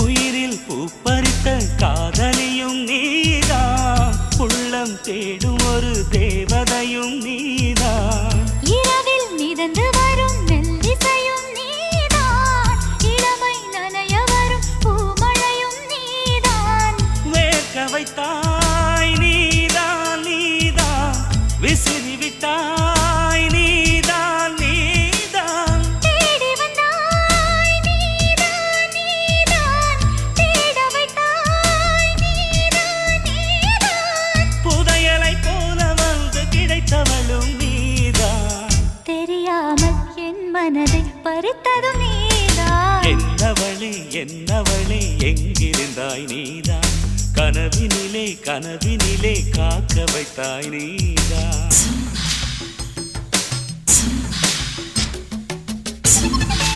உயிரில் பூப்பறித்த காதலியும் நீதான், உள்ளம் தேடும் ஒரு தேவதையும் நீதான். இரவில் மிதந்து வரும் மெல்லிசையும் நீதான், இளமை நனைய வரும் பூமழையும் நீதான். வேர்க்க வைத்தாய் நீதான் நீதான், விசிறி விட்டாய் நீதான் நீதான். தேடி வந்தாய் நீதான் நீதான், தேட வைத்தாய் நீதான் நீதான். புதையலை போல வந்து கிடைத்தவளும் நீதான். தெரியாமல் என் மனதை பறித்ததும் நீதான். என்னவளே எங்கிருந்தாய் நீதான், கனவினிலே காக்க வைத்தாய் நீதான்.